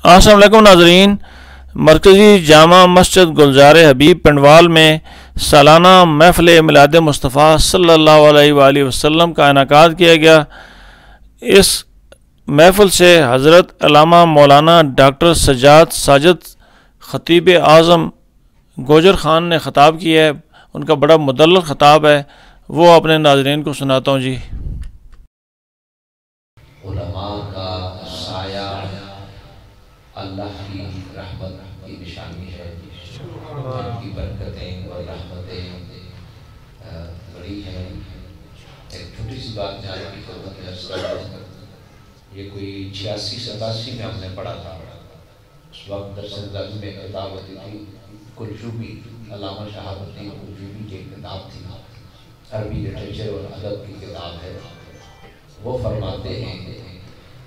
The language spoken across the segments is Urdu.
السلام علیکم ناظرین، مرکزی جامع مسجد گلزار حبیب پنڈوال میں سالانہ محفل میلاد مصطفیٰ صلی اللہ علیہ وآلہ وسلم کا انعقاد کیا گیا۔ اس محفل سے حضرت علامہ مولانا ڈاکٹر سجاد ساجد خطیب اعظم گوجر خان نے خطاب کیا ہے۔ ان کا بڑا مدلل خطاب ہے، وہ اپنے ناظرین کو سناتا ہوں جی۔ علماء کا سایہ اللہ کی رحمت کی نشانی ہے، ان کی برکتیں اور رحمتیں بڑی ہیں۔ ایک چھوٹی سی بات جانے کی خدمت میں عرض کرتا ہوں، یہ کوئی 86-87 میں ہم نے پڑھا تھا۔ اس وقت درس انداز میں کتاب ہوتی تھی کلچوبی، علامہ شہاب الدین کلچوبی کی ایک کتاب تھی، عربی لٹریچر اور ادب کی کتاب ہے۔ وہ فرماتے ہیں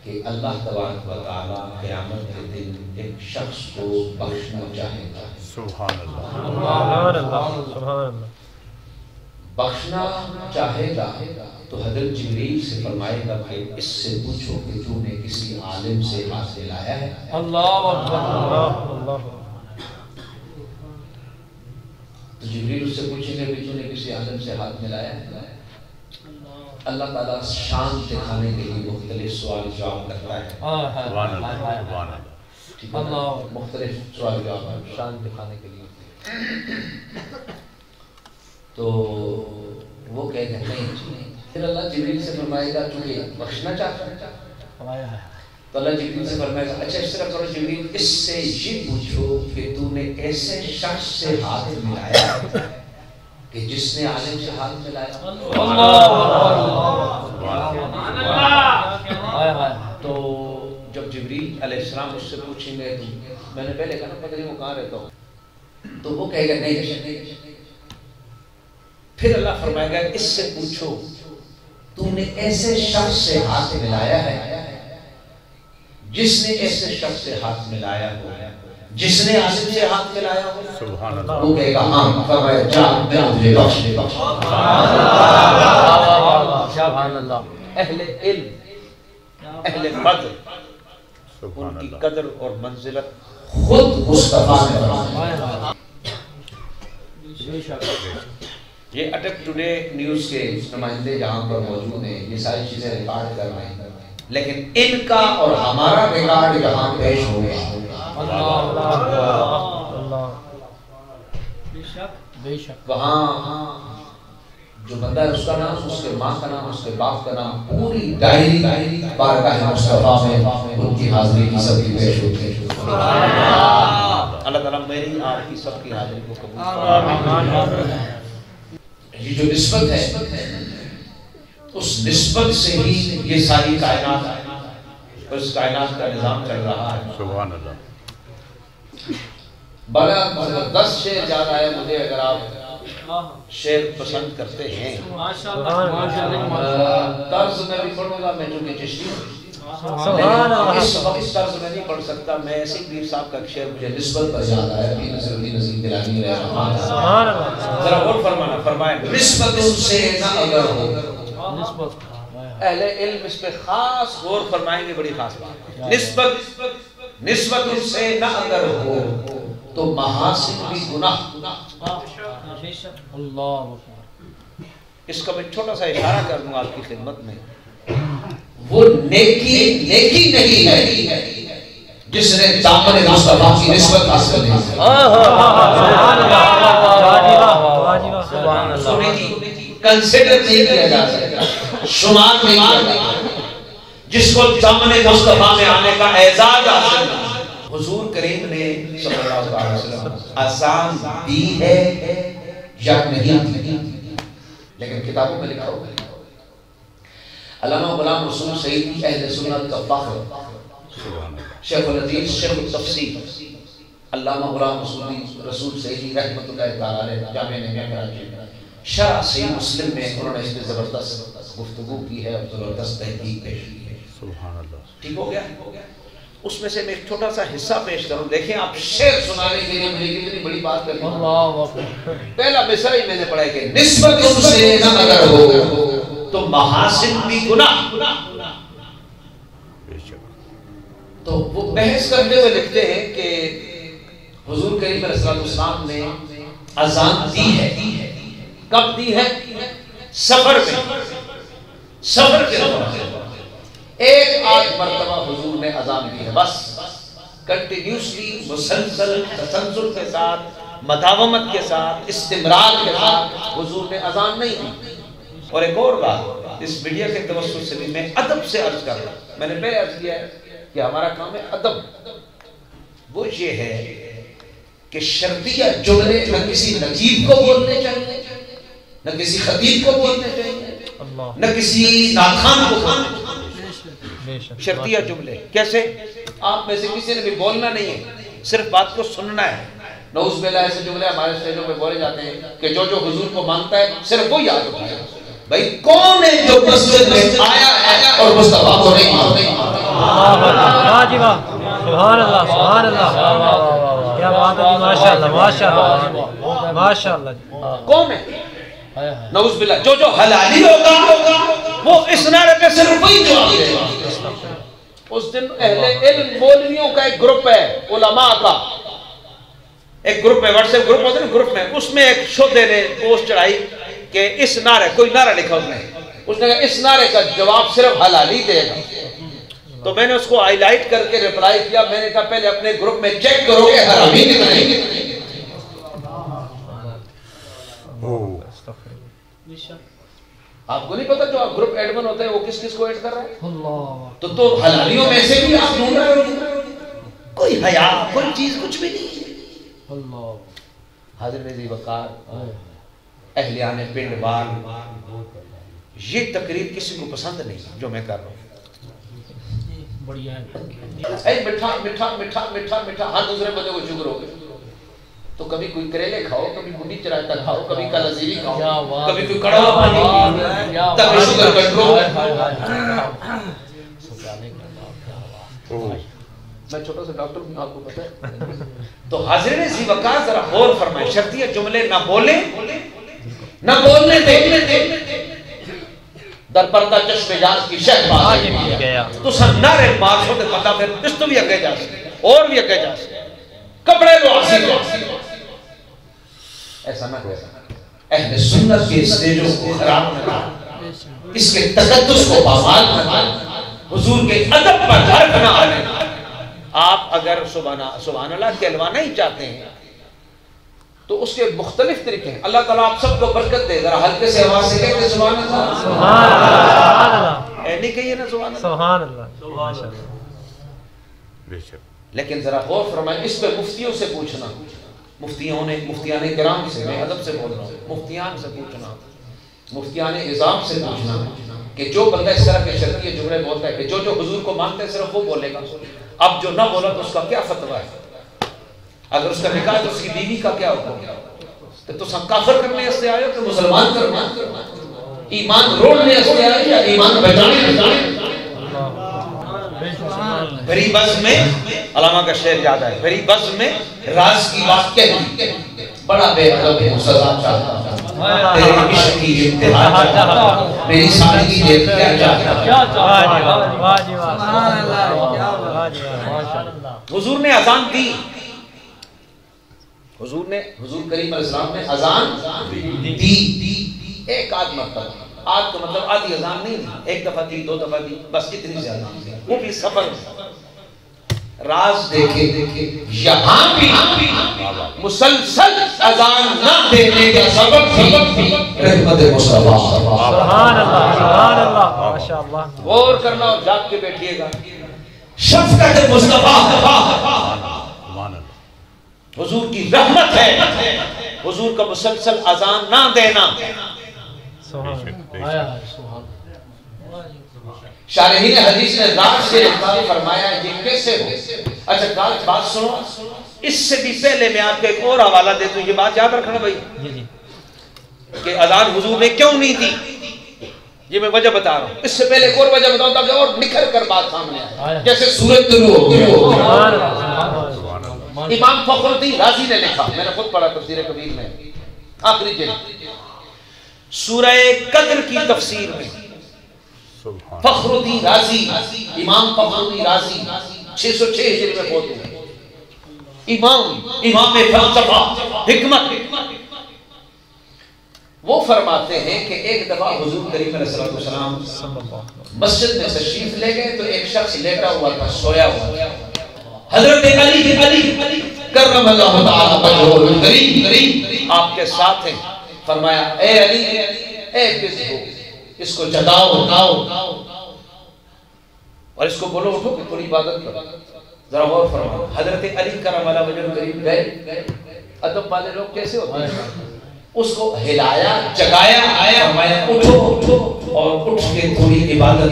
کہ اللہ تبارک و تعالیٰ قیامت کے دن ایک شخص کو بخشنا چاہے گا۔ سبحان اللہ، سبحان اللہ۔ بخشنا چاہے گا تو حضرت جبریل سے فرمائے گا کہ اس سے پوچھو کہ تو نے کسی عالم سے ہاتھ ملایا ہے؟ اللہ اکبر۔ تو جبریل اس سے پوچھیں گے کہ تو نے کسی عالم سے ہاتھ ملایا ہے؟ اللہ تعالیٰ شان دکھانے کے لیے مختلف سوال جواب کرتا ہے، مختلف سوال جواب شان دکھانے کے لیے۔ تو وہ کہتے ہیں نہیں، پھر اللہ جبریل سے فرمائے گا چونکہ بخشنا چاہتا ہے، تو اللہ جبریل سے فرمائے گا اچھا اس طرح کرو جبریل، اس سے یہ پوچھو کہ تو نے ایسے شخص سے ہاتھ ملایا کہ جس نے عالم سے ہاتھ ملایا۔ تو جب جبریل علیہ السلام اس سے پوچھیں گے، میں نے پہلے کہا پتہ نہیں وہ کہاں رہتا ہوں، تو وہ کہے گا نہیں۔ پھر اللہ فرمائے گا اس سے پوچھو تو نے ایسے شخص سے ہاتھ ملایا ہے جس نے ایسے شخص سے ہاتھ ملایا ہو، جس نے عالم سے ہاتھ ملایا ہو۔ سبحان اللہ۔ وہ کہے گا ہاں، فرمایا جا میں تجھے بخش دے۔ سبحان اللہ۔ اہل علم، اہل قدر، ان کی قدر اور منزلت خود مصطفیٰ نے فرمایا۔ یہ اٹک ٹوڈے نیوز کے نمائندے جہاں پر موجود ہیں، یہ ساری چیزیں ریکارڈ کر رہے ہیں، لیکن ان کا اور ہمارا ریکارڈ یہاں پیش ہو گیا۔ وہاں جو بندہ ہے اس کا نام، اس کے ماں کا نام، اس کے باپ کا نام، پوری ڈائری بارگاہ مصطفیٰ میں ان کی حاضری کی سب کی پیش ہوتی ہے۔ اللہ تعالیٰ میری آپ کی سب کی حاضری کو قبول کرے۔ یہ جو نسبت ہے اس نسبت سے ہی یہ ساری کائنات، اس کائنات کا نظام چل رہا ہے۔ سبحان اللہ۔ بڑا زبردست شعر یاد آیا مجھے، اگر آپ شعر پسند کرتے ہیں طرز میں بھی پڑھوں گا، میں چونکہ چشتی ہوں، اس وقت طرز میں نہیں پڑھ سکتا۔ میں ایسی پیر صاحب کا شعر مجھے نسبت پر یاد آیا، پیر نصیر الدین نصیر گیلانی رحمہ اللہ، ذرا غور فرمانا، فرمائے نسبت ان سے نہ اگر ہو۔ اہل علم اس پہ خاص غور فرمائیں گے، بڑی خاص بات۔ نسبت ان سے نہ اگر ہو تو محاسن بھی گناہ۔ اس کا میں چھوٹا سا اشارہ کر دوں آپ کی خدمت میں، وہ نیکی نہیں ہے جس نے دامن مصطفیٰ کی نسبت حاصل نہیں کی۔ کنسیڈر نہیں کیا جا سکتا، شمار نہیں کیا جا سکتا، جس کو دامن مصطفیٰ میں آنے کا اعزاز حاصل نہیں۔ حضور کریم نے صلی اللہ علیہ وسلم آسان دی ہے یا نہیں دی، لیکن کتابوں میں لکھا ہوگا۔ علامہ غلام رسول سعیدی اہل سنت کا فخر، شیخ الحدیث، شیخ التفسیر علامہ غلام رسول سعیدی رحمۃ اللہ تعالی جامع نمیہ کراچی شرح صحیح مسلم میں انہوں نے اس پہ زبردست گفتگو کی ہے اور زبردست تحقیق پیش کی ہے۔ سبحان اللہ۔ ٹھیک ہو گیا؟ اس میں سے میں ایک چھوٹا سا حصہ پیش کروں، دیکھیں آپ شعر سنانے کے لیے مجھے کتنی بڑی بات کرنی ہے۔ پہلا مصرع ہی میں نے پڑھا ہے کہ نسبت ان سے نہ اگر ہو تو محاسن بھی گناہ۔ تو وہ بحث کرتے ہوئے لکھتے ہیں کہ حضور کریم علیہ السلام نے اذان دی ہے. کب دی ہے؟ سفر میں. سفر کے دوران ایک آدھ مرتبہ حضور نے اذان دی ہے بس. کنٹینیوسلی مسلسل تسلسل کے ساتھ مداومت کے ساتھ استمرار کے ساتھ حضور نے اذان نہیں دی. اور ایک اور بات اس میڈیا کے توسط سے بھی میں ادب سے عرض کر رہا ہوں. میں نے پہلے عرض کیا ہے کہ ہمارا کام ہے ادب. وہ یہ ہے کہ شرطیہ جملے نہ کسی نجیب کو بولنے چاہیے, نہ کسی خطیب کو بولنے چاہیے, نہ کسی ناخوان کو بولنے چاہیے. شرطیہ جملے کیسے؟ آپ میں سے کسی نے بھی بولنا نہیں ہے, صرف بات کو سننا ہے. نعوذ باللہ ایسے جملے ہمارے اسٹیجوں پہ بولے جاتے ہیں کہ جو حضور کو مانتا ہے صرف وہ یاد اٹھائے. بھائی کون ہے جو مسجد میں آیا ہے اور مصطفیٰ کو نہیں مانتا؟ سبحان اللہ سبحان اللہ, کیا بات ہے, ماشاءاللہ ماشاءاللہ ماشاءاللہ. کون ہے؟ نعوذ باللہ جو حلالی ہوگا وہ اس نعرے پہ صرف وہی جواب دے گا. اس دن اہل علم مولویوں کا ایک گروپ ہے, علماء کا ایک گروپ ہے, واٹس ایپ گروپ ہوتے ہیں نا, گروپ میں اس میں ایک شودے نے پوسٹ چڑھائی کہ اس نعرے, کوئی نعرہ لکھا اس نے کہا اس نعرے کا جواب صرف حلالی دے گا. تو میں نے اس کو ہائی لائٹ کر کے ریپلائی کیا. میں نے کہا پہلے اپنے گروپ میں چیک کرو کہ حرامی کتنے. آپ کو نہیں پتا جو آپ گروپ ایڈمن ہوتے ہیں وہ کس کس کو ایڈ کر رہا ہے؟ تو حلالیوں میں سے بھی آپ ڈھونڈ رہے ہو. کوئی حیا کوئی چیز کچھ بھی نہیں ہے. حاضر ذی وقار اہلیان پنڈ وال, یہ تقریر کسی کو پسند نہیں جو میں کر رہا ہوں. میٹھا میٹھا میٹھا میٹھا میٹھا ہر دوسرے بندے کو شکر ہو گئے. تو کبھی کوئی کریلے کھاؤ, کبھی بڈی چرائتا کھاؤ, کبھی کلزیری کھاؤ, کبھی کوئی کڑا پانی, کبھی شوگر کنٹرول. میں چھوٹا سا ڈاکٹر ہوں, آپ کو پتہ ہے. تو حاضرین ذی وقار ذرا غور فرمائیں, شرطیہ جملے نہ بولیں نہ بولنے دیں. در پردہ چشم جاز کی شہ باز تو سن نعرے مارسوں کے پتہ پھر اس تو بھی اگے جا سکتے اور بھی اگے جا سکتے. کپڑے لو آسی ایسا نہ ہو. اہل سنت کے اسٹیجوں کو خراب کرنا, اس کے تقدس کو پامال کرنا, حضور کے ادب پر حرف نہ آنے. آپ اگر سبحان اللہ کہلوانا ہی چاہتے ہیں تو اس کے مختلف طریقے ہیں. اللہ تعالیٰ آپ سب کو برکت دے. ذرا ہلکے سے آواز سے کہتے سبحان اللہ سبحان اللہ. اے نہیں کہیے نا سبحان اللہ. لیکن ذرا غور فرمائیں, اس پہ مفتیوں سے پوچھنا, مفتیان کرام سے, میں ادب سے بول رہا ہوں, مفتیان سے پوچھنا, مفتیان نظام سے پوچھنا کہ جو بندہ اس طرح کے شرطیہ جملے بولتا ہے کہ جو حضور کو مانتے ہیں صرف وہ بولے گا, اب جو نہ بولا تو اس کا کیا فتویٰ ہے؟ اگر اس کا نکاح ہے تو اس کی بیوی کا کیا ہوگا؟ تو سب کافر کرنے اس سے آئے ہو کہ مسلمان کرنا, ایمان روڑنے اس سے آئے یا ایمان بچانے. بری بزم میں علامہ کا شعر یاد ہے, بری بزم میں راز کی بات کہتی, بڑا بے ادب ہے سزا چاہتا, تیرے عشق کی انتہا چاہتا, میری سادگی دیکھ کیا چاہتا. حضور نے اذان دی, حضور کریم علیہ السلام نے اذان دی. ایک آدھ مرتبہ, آدھ کا مطلب آدھی اذان نہیں دی, ایک دفعہ دی, دو دفعہ دی, بس اتنی زیادہ, وہ بھی سفر میں. راز دیکھے یہاں بھی مسلسل اذان نہ دینے کا سبب بھی رحمت مصطفیٰ. سبحان اللہ سبحان اللہ ماشاءاللہ. غور کرنا اور جاگ کے بیٹھیے گا. شفقت مصطفیٰ حضور کی رحمت ہے, حضور کا مسلسل اذان نہ دینا. شارحین حدیث نے راز سے فرمایا یہ کیسے ہو. اچھا کال بات سنو, اس سے بھی پہلے میں آپ کو ایک اور حوالہ دے دوں, یہ بات یاد رکھنا بھائی کہ اذان حضور نے کیوں نہیں دی, یہ میں وجہ بتا رہا ہوں. اس سے پہلے ایک اور وجہ بتاؤں تاکہ اور نکھر کر بات سامنے آئے. جیسے سورۃ طلوع امام فخر الدین رازی نے لکھا, میں نے خود پڑھا تفسیر کبیر میں آخری جلد, سورہ قدر کی تفسیر میں فخر الدین رازی, امام فخر الدین رازی 606 ہجری میں فوت ہوئے، امام فلسفہ حکمت۔ وہ فرماتے ہیں کہ ایک دفعہ حضور کریم علیہ السلام مسجد میں تشریف لے گئے تو ایک شخص لیٹا ہوا تھا، سویا ہوا تھا۔ حضرت علی کرم اللہ تعالی وجہہ الکریم آپ کے ساتھ ہیں، فرمایا اے علی اے کس کو اس کو جگاؤ اور اس کو بولو اٹھو کہ تھوڑی عبادت کرو۔ ذرا غور فرماؤ، حضرت علی کرم اللہ وجہہ الکریم گئے، ادب والے لوگ کیسے ہوتے ہیں، اس کو ہلایا جگایا، فرمایا اٹھو اور اٹھ کے تھوڑی عبادت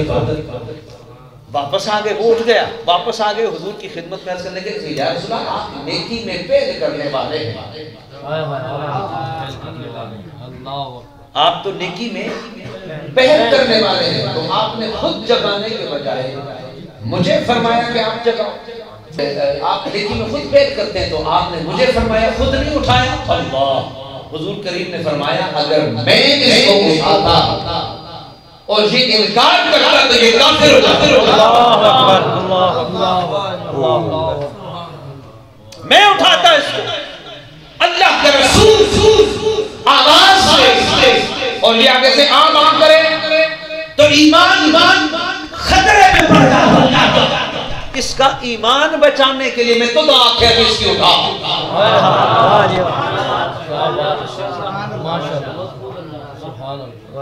واپس آگے۔ وہ اٹھ گیا، واپس آگے حضور کی خدمت میں عرض کرنے کے لیے یا رسول اللہ آپ نیکی میں پہل کرنے والے ہیں، آپ تو نیکی میں پہل کرنے والے ہیں، تو آپ نے خود جگانے کے بجائے مجھے فرمایا کہ آپ جگاؤ۔ آپ نیکی میں خود پہل کرتے ہیں تو آپ نے مجھے فرمایا خود نہیں اٹھایا۔ اللہ، حضور کریم نے فرمایا اگر میں اس کو اٹھاتا اور یہ انکار کرتا تو یہ کافر ہو جاتا۔ میں اٹھاتا اس کو، اللہ کے رسول آواز سے اور یہ آگے سے آم کرے تو ایمان خطرے میں پڑ جاتا۔ اس کا ایمان بچانے کے لیے میں تو دعا کیا کہ اس کی اٹھا۔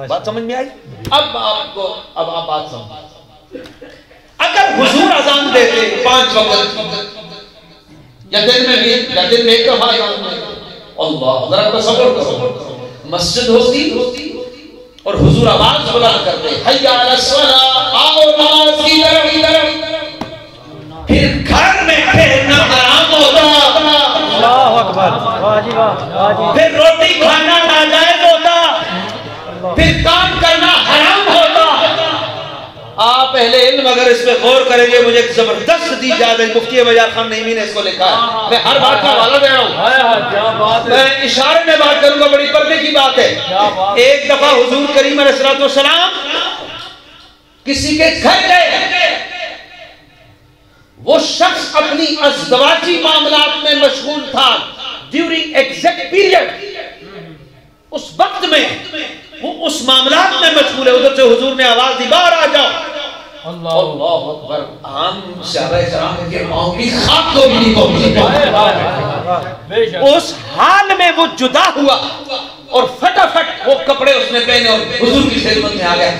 بات سمجھ میں آئی؟ اب آپ بات سمجھ، اگر حضور اذان دیتے 5 وقت یا دن میں بھی یا دن میں ایک دفعہ اللہ، ذرا تصور کرو مسجد ہوتی اور حضور آواز بلند کرتے حی علی الصلاۃ، آؤ نماز کی طرف، پھر گھر میں پھرنا حرام ہوتا، اللہ اکبر، واجب واجب، پھر روٹی کھانا ناجائز ہوتا، پھر کام کرنا حرام ہوتا۔ آپ اہل علم اگر اس پہ غور کریں گے، مجھے ایک زبردست دی جا رہی مفتی مجار خان نعیمی نے اس کو لکھا ہے، میں ہر بات کا حوالہ دے رہا ہوں، میں اشارے میں بات کروں گا، بڑی پردے کی بات ہے۔ ایک دفعہ حضور کریم علیہ السلام کسی کے گھر گئے، وہ شخص اپنی ازدواجی معاملات میں مشغول تھا، ڈیورنگ ایگزیکٹ پیریڈ، اس وقت میں وہ اس معاملات میں مشغول ہے، ادھر سے حضور نے آواز دی باہر آ جاؤ۔ اللہ اکبر، عام صحابہ کرام کے پاؤں کی خاک کو بھی نہیں پہنچی۔ اس حال میں وہ جدا ہوا اور فٹافٹ وہ کپڑے اس نے پہنے اور حضور کی خدمت میں آ گیا،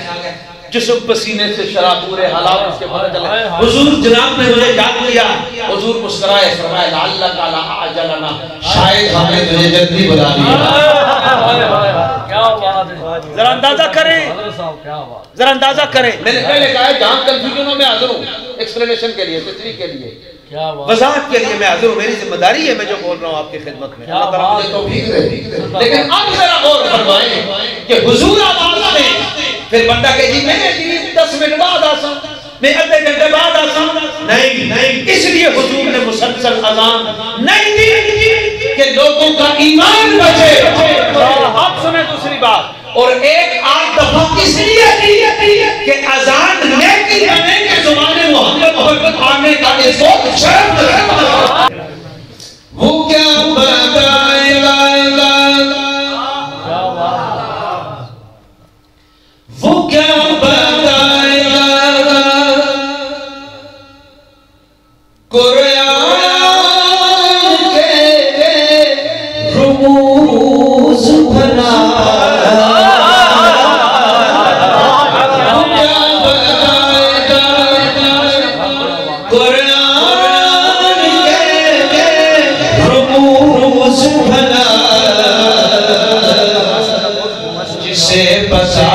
جسم پسینے سے شراب پورے حالات اس کے پتہ چلے۔ حضور جناب نے مجھے یاد کیا، حضور مسکرائے، فرمایا لعلک لا اجلنا، شاید ہم نے تجھے جلدی بلا دیا۔ ذرا اندازہ کریں، ذرا اندازہ کریں، میں نے پہلے کہا ہے جہاں کنفیوژن ہو میں حاضر ہوں، ایکسپلینیشن کے لیے، تشریح کے لیے، وضاحت کے لیے میں حاضر ہوں، میری ذمہ داری ہے میں جو بول رہا ہوں آپ کی خدمت میں، اللہ تعالیٰ مجھے توفیق دے۔ لیکن اب ذرا غور فرمائیں کہ حضور آواز میں پھر بندہ کہ جی میں 10 منٹ بعد آسا، میں آدھے گھنٹے بعد آسا، نہیں، اس لیے حضور نے مسلسل اذان نہیں دی کہ لوگوں کا ایمان بچے۔ اب سنیں دوسری بات، اور ایک آدھ دفعہ اس لیے دی کہ اذان نیکی بنے کہ زمانے محمد آنے کا اس وقت شرف ہے۔ وہ کیا بتائے گا، وہ کیا بتائے گا، قرآن کے رموز بنا، وہ کیا بتائے گا، قرآن کے رموز بنا، جسے بتا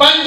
5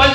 5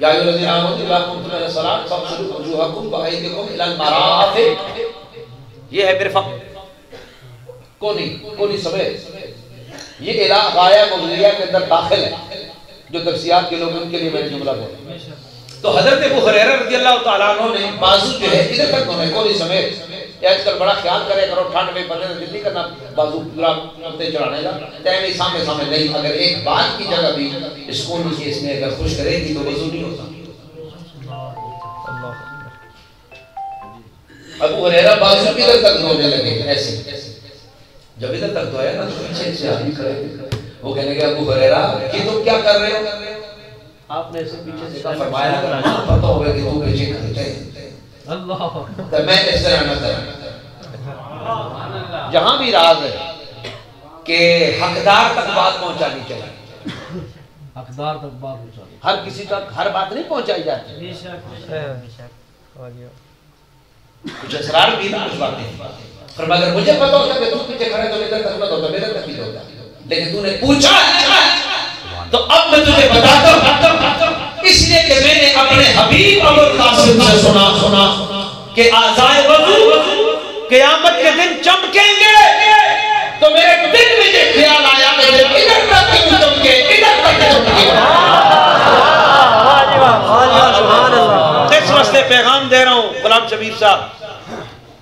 یا ایھا الذین آمنوا اذا قمتم الی الصلاۃ فاغسلوا وجوہکم وایدیکم الی المرافق. یہ ہے مرفق، کونی سمیت. یہ الہ غایہ مغلیہ کے اندر داخل ہے، جو تفسیرات کے لوگ ان کے لیے میں نے جملہ بولا. تو حضرت ابو ہریرہ رضی اللہ تعالیٰ عنہ نے بازو جو ہے ادھر تک انہوں نے کونی سمیت. یہ آج کل بڑا خیال کرے کرو ٹھنڈ میں بندے نے دل نہیں کرنا بازو پورا تے چڑھانے کا، تیمی سامنے سامنے نہیں. اگر ایک بات کی جگہ بھی اس کونی کی اس میں اگر خوش کرے گی تو وضو نہیں ہوتا. ابو ہریرہ بازو ادھر تک دھونے لگے ایسے. جب ادھر تک دھویا نا تو پیچھے سے آدمی کھڑے وہ کہنے کہ ابو ہریرہ یہ تم کیا کر رہے ہو؟ آپ نے اسے پیچھے سے فرمایا پتہ ہوگا کہ تو پیچھے کھڑے ہیں. تو میں اس طرح نہ کروں. جہاں بھی راز ہے کہ حقدار تک بات پہنچانی چاہیے. حقدار تک بات پہنچانی، ہر کسی تک ہر بات نہیں پہنچائی جاتی. کچھ اسرار بھی نا کچھ باتیں. فرمایا اگر مجھے پتا ہوتا کہ تم پیچھے کھڑے تو ادھر تک نہ ہوتا، میرے تک بھی ہوتا، لیکن تو نے پوچھا تو اب میں تجھے بتاتا ہوں. اس لیے کہ میں نے اپنے حبیب ابو القاسم سے سنا کہ اعضائے وضو قیامت کے دن چمکیں گے. تو میرے دل میں یہ خیال آیا کہ ادھر تک کیوں چمکے، ادھر تک چمکے. اس واسطے پیغام دے رہا ہوں غلام شبیر صاحب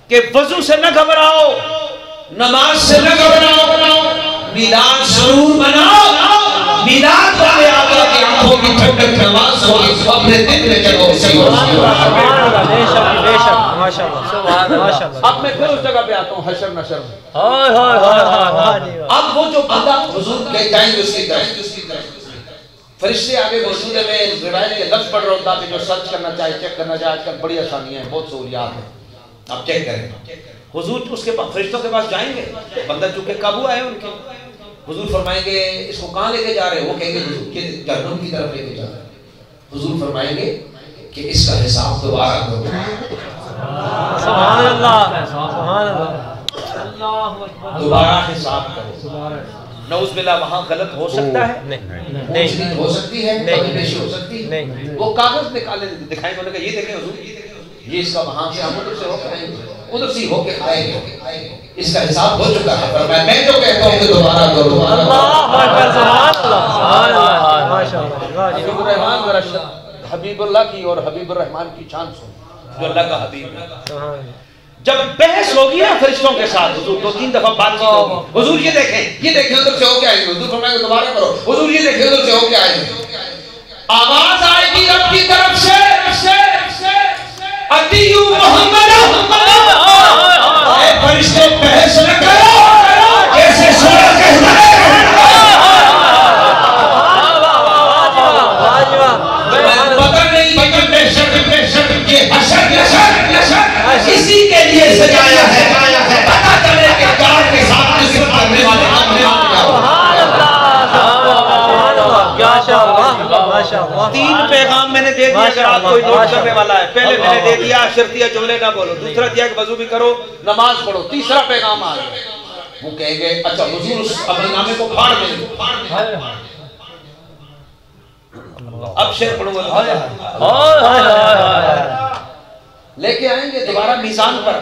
کہ وضو سے نہ گھبراؤ، نماز سے نہ گھبراؤ، میلاد ضرور مناؤ. میلاد والے آقا کی آنکھوں کی ٹھنڈک نماز ہوگی اپنے دل میں جگہ اسی ہو. اب میں پھر اس جگہ پہ آتا ہوں حشر نشر میں. اب وہ جو بندہ حضور لے جائیں گے اس کی طرف، فرشتے آگے موجود ہے. میں روایت کے لفظ پڑھ رہا ہوتا کہ جو سرچ کرنا چاہے چیک کرنا چاہے، آج کل بڑی آسانیاں ہیں، بہت سہولیات ہیں، آپ چیک کریں. حضور اس کے پاس فرشتوں کے پاس جائیں گے، بندہ چونکہ قابو آئے ان کے. حضور فرمائیں گے اس کو کہاں لے کے جا رہے ہیں؟ وہ کہیں گے حضور کے جہنم کی طرف لے کے جا رہے ہیں. حضور فرمائیں گے کہ اس کا حساب دوبارہ کرو. سبحان اللہ، سبحان اللہ، دوبارہ حساب کرو. نعوذ باللہ وہاں غلط ہو سکتا ہے، نہیں ہو سکتی ہے، کمی بیشی ہو سکتی ہے. وہ کاغذ نکالے دکھائیں گے، یہ دیکھیں حضور یہ اس کا وہاں سے ہم ادھر سے ہو کے آئیں گے، ادھر سے ہو کے آئیں گے. اس کا حساب ہو چکا ہے. پر میں جو کہتا ہوں کہ دوبارہ کرو، دوبارہ حبیب الرحمان ذرا حبیب اللہ کی اور حبیب الرحمان کی شان سن جو اللہ کا حبیب ہے. جب بحث ہوگی نا فرشتوں کے ساتھ، حضور دو تین دفعہ بات کی ہوگی. حضور یہ دیکھیں ادھر سے ہو کے آئیں گے. حضور فرمائیں گے دوبارہ کرو. حضور یہ دیکھیں ادھر سے ہو کے آئیں گے. آواز آئے گی رب کی طرف سے اطیعو محمد. اے فرشتے بحث نہ کرو، جیسے سورہ کہتا ہے پتہ نہیں بے شک یہ حشر نشر اسی کے لیے سجایا ہے، پتہ چلے کہ کار کے ساتھ نصرت کرنے والے تین پیغام میں نے دے دیا. اگر آپ کوئی نوٹ کرنے والا ہے، پہلے میں نے دے دیا شرطیہ جملے نہ بولو، دوسرا دیا کہ وضو بھی کرو نماز پڑھو، تیسرا پیغام آ گیا. وہ کہیں گے اچھا حضور اس عمل نامے کو پھاڑ دیں گے. اب شعر پڑھوں گا لے کے آئیں گے دوبارہ میزان پر.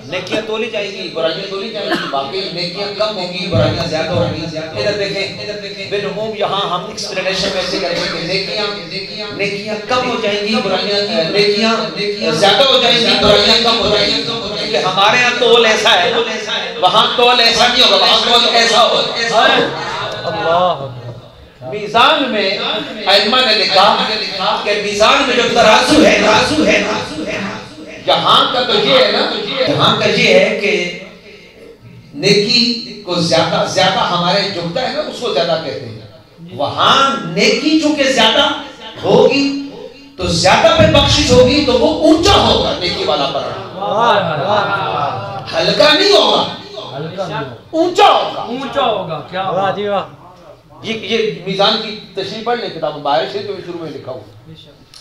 نیکیاں تولی جائیں گی، برائیاں تولی جائیں گی. باقی نیکیاں کم ہوں گی، برائیاں زیادہ ہوں گی. ادھر دیکھیں بالعموم یہاں ہم ایکسپلینیشن میں سے کریں گے کہ نیکیاں کم ہو جائیں گی، برائیاں نیکیاں زیادہ ہو جائیں گی، برائیاں کم ہو جائیں گی. کہ ہمارے ہاں تول ایسا ہے، وہاں تول ایسا نہیں ہوگا، وہاں تول ایسا ہوگا. میزان میں ائمہ نے لکھا کہ میزان میں جو ترازو ہے یہاں کا تو یہ ہے نا، یہاں کا یہ ہے کہ نیکی کو زیادہ ہمارے جھکتا ہے نا، اس کو زیادہ کہتے ہیں. وہاں نیکی چونکہ زیادہ ہوگی تو زیادہ پہ بخشش ہوگی تو وہ اونچا ہوگا. نیکی والا پر ہلکا نہیں ہوگا، اونچا ہوگا. کیا یہ میزان کی تشریح پڑھ لیں کتاب باہر سے جو شروع میں لکھا ہوا.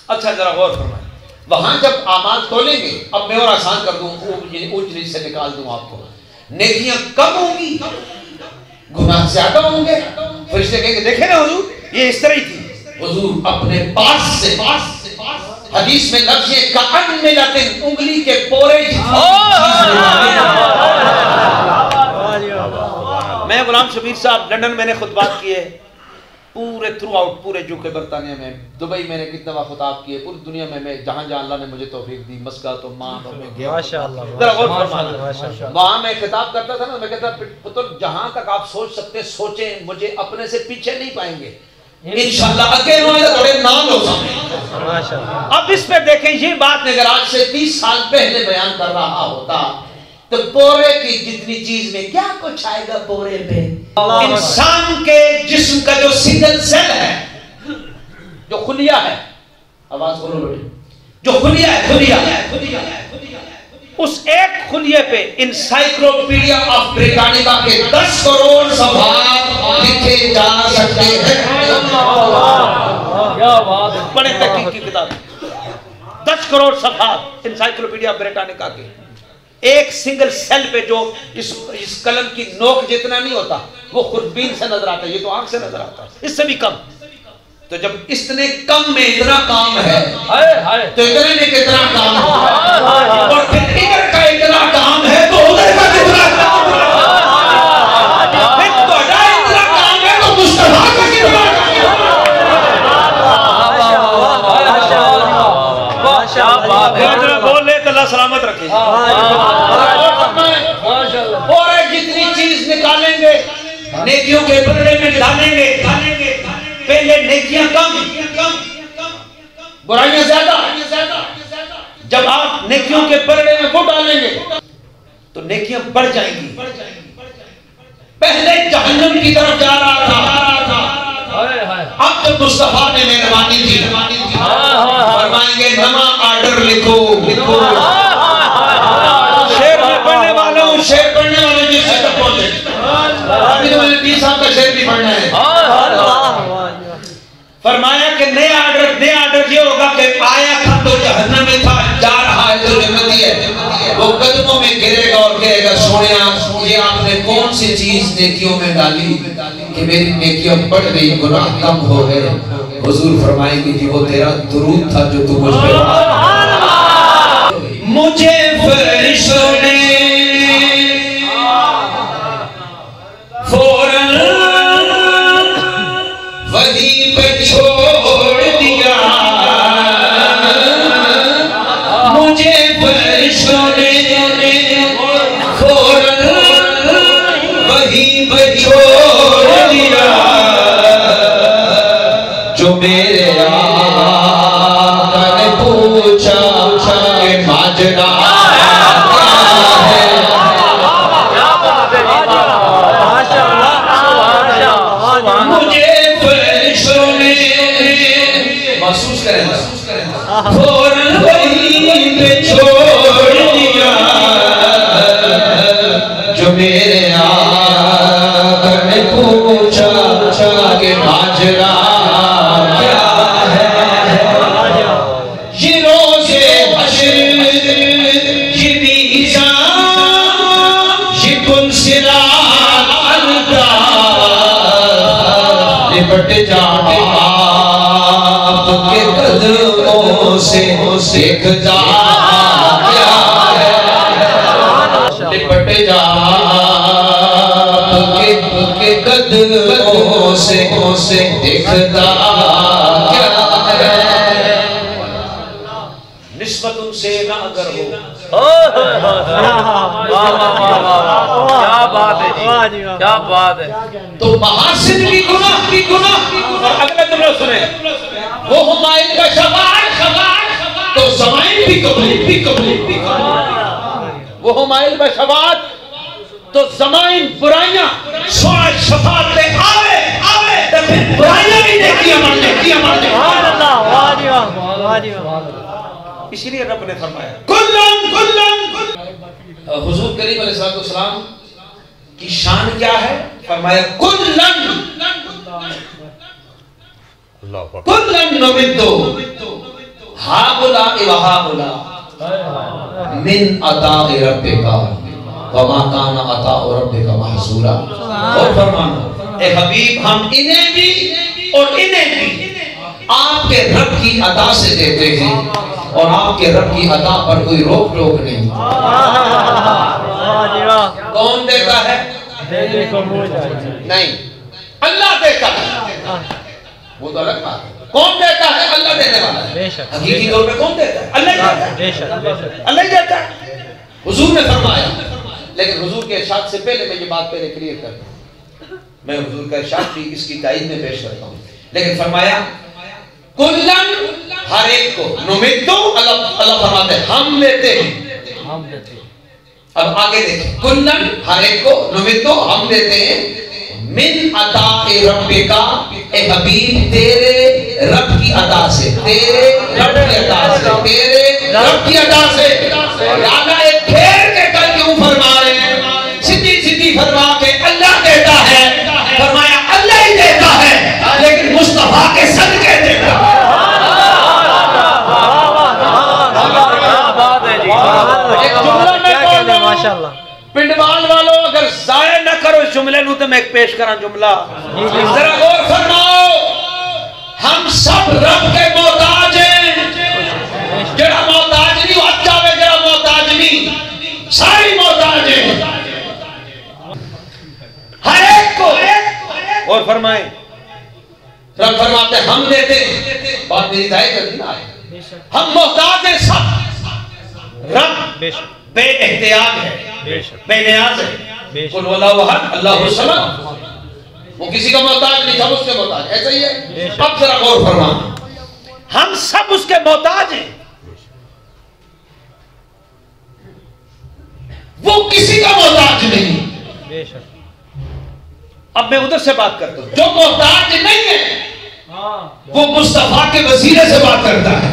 اچھا ذرا غور فرمائیں. وہاں جب اعمال تولیں گے، اب میں اور آسان کر دوں، اونچ نیچ سے نکال دوں آپ کو. نیکیاں کم ہوں گی، گناہ زیادہ ہوں گے. فرشتے کہیں گے دیکھیں نا حضور یہ اس طرح ہی تھی. حضور اپنے پاس سے حدیث میں لفظ ہے کأنملۃ انگلی کے پورے میں غلام شبیر صاحب لندن میں نے خطبات کیے پورے تھرو آؤٹ پورے یوکے برطانیہ میں دبئی میں نے کتنا بار خطاب کیے پوری دنیا میں جہاں جہاں اللہ نے مجھے توفیق دی مسکات و ماں میں گیا ماشاءاللہ وہاں میں خطاب کرتا تھا نا میں کہتا پتر جہاں تک آپ سوچ سکتے سوچیں مجھے اپنے سے پیچھے نہیں پائیں گے انشاءاللہ اکیلے ہوئے تھوڑے نام ہو سکتے اب اس پہ دیکھیں یہ بات اگر آج سے 30 سال پہلے بیان کر رہا ہوتا تو پورے کی جتنی چیز میں کیا کچھ آئے گا پورے پہ انسان کے جسم کا جو سنگل سیل ہے جو خلیہ ہے آواز بولو بیٹے جو خلیہ ہے اس ایک خلیے پہ انسائیکلوپیڈیا آف بریٹانیکا کے 10 کروڑ صفحات لکھے جا سکتے ہیں بڑے تحقیق کی کتاب 10 کروڑ صفحات انسائیکلوپیڈیا آف بریٹانیکا کے ایک سنگل سیل پہ جو اس قلم کی نوک جتنا نہیں ہوتا وہ خودبین سے نظر آتا ہے یہ تو آنکھ سے نظر آتا ہے اس سے بھی کم تو جب اتنے کم میں اتنا کام ہے تو اتنے میں کتنا کام ہے اور پھر ادھر کا اتنا کام ہے تو ادھر کا کتنا کام ہے پھر توڑا اتنا کام ہے تو مصطفیٰ کا کتنا کام ہے بول لے تو اللہ سلامت رکھے اور جتنی چیز نکالیں گے نیکیوں کے پلڑے میں ڈالیں گے پہلے نیکیاں کم برائیاں زیادہ جب آپ نیکیوں کے پلڑے میں وہ ڈالیں گے تو نیکیاں بڑھ جائیں گی پہلے جہنم کی طرف جا رہا تھا اب جب مصطفیٰ نے مہربانی کی فرمائیں گے نما آرڈر لکھو شعر میں پڑھنے والا ہوں شعر پڑھنے والے جس سے تک پہنچے ابھی تو مجھے 20 سال کا شعر بھی پڑھنا ہے فرمایا کہ نیا آرڈر یہ ہوگا کہ آیا تھا تو جہنم میں تھا جا رہا ہے تو جنتی ہے وہ قدموں میں گرے گا اور کہے گا سونیا یہ آپ نے کون سی چیز نیکیوں میں ڈالی کہ میری نیکیاں بڑھ گئی گناہ کم ہو گئے حضور فرمائیں گے کہ وہ تیرا درود تھا جو تو مجھ پہ مجھے فرشتوں نے فوراً وہیں پہ چھوڑ دیا مجھے فرشتوں نے فوراً وہیں پہ چھوڑ دیا جو میرے آقا نے پوچھا کہ ماجرا محسوس کریں فوراً وہیں پہ چھوڑ دیا جو میرے آقا نے پوچھا کہ ماجرا کیا ہے یہ روز حشر یہ میزان یہ پلسرات انداز لپٹ جانے کے قدموں سے دیکھ جا کیا ہے لپٹ جا کے قدموں سے دیکھ جا کیا ہے نسبت ان سے نہ اگر ہو کیا بات ہے کیا بات ہے تو محاسن بھی گناہ اور اگلا جملہ سنیں وہ ہمائن کا شفاعت تو زمائن بھی قبول وہ ہمائن کا شفاعت تو زمائن برائیاں سوائے شفاعت لے آوے تو پھر برائیاں بھی نیکیاں مرنے اسی لیے رب نے فرمایا کلن حضور کریم علیہ السلام کی شان کیا ہے فرمایا کلن کلن نمدو ہابلا الہابلا من عطاء ربکا وما کان عطاء ربکا محصورا اور فرمانا اے حبیب ہم انہیں بھی اور انہیں بھی آپ کے رب کی عطا سے دیتے ہیں اور آپ کے رب کی عطا پر کوئی روک ٹوک نہیں. کون دیتا ہے؟ نہیں، اللہ دیتا ہے. وہ تو الگ بات ہے. کون دیتا ہے؟ اللہ دینے والا ہے. حقیقی طور پہ کون دیتا ہے؟ اللہ ہی دیتا ہے. اللہ ہی دیتا ہے. حضور نے فرمایا، لیکن حضور کے ارشاد سے پہلے میں یہ بات پہلے کلیئر کرتا ہوں. میں حضور کا ارشاد بھی اس کی تائید میں پیش کرتا ہوں. لیکن فرمایا کلن، ہر ایک کو، نمدو، اللہ فرماتے ہیں ہم دیتے ہیں. اب آگے دیکھیں، کلن ہر ایک کو، نمدو ہم دیتے ہیں، من عطا ربک، اے حبیب تیرے رب کی عطا سے، تیرے رب کی عطا سے، تیرے رب کی عطا سے. اللہ ایک پھیر کے کل کیوں فرما رہے ہیں؟ سیدھی سیدھی فرما کے اللہ دیتا ہے. فرمایا اللہ ہی دیتا ہے لیکن مصطفیٰ کے صدقے دیتا ہے. پنڈوال والوں اگر ضائع نہ کرو اس جملے نو تو میں ایک پیش کرا جملہ. ذرا غور فرماؤ، ہم سب رب کے محتاج ہیں. جڑا محتاج نہیں وہ اچھا ہے، جڑا محتاج نہیں ساری محتاج ہیں. ہر ایک کو. اور فرمائیں رب فرماتے ہیں ہم دیتے ہیں. بات میری ضائع کرنی نہ آئے. ہم محتاج ہیں سب. رب بے احتیاج ہے، بے نیاز ہے. قل هو الله احد اللہ الصمد. وہ کسی کا محتاج نہیں، سب اس کے محتاج. ایسا ہی ہے. اب ذرا غور فرما، ہم سب اس کے محتاج ہیں. وہ کسی کا محتاج نہیں. اب میں ادھر سے بات کرتا ہوں. جو محتاج نہیں ہے وہ مصطفیٰ کے وسیلے سے بات کرتا ہے.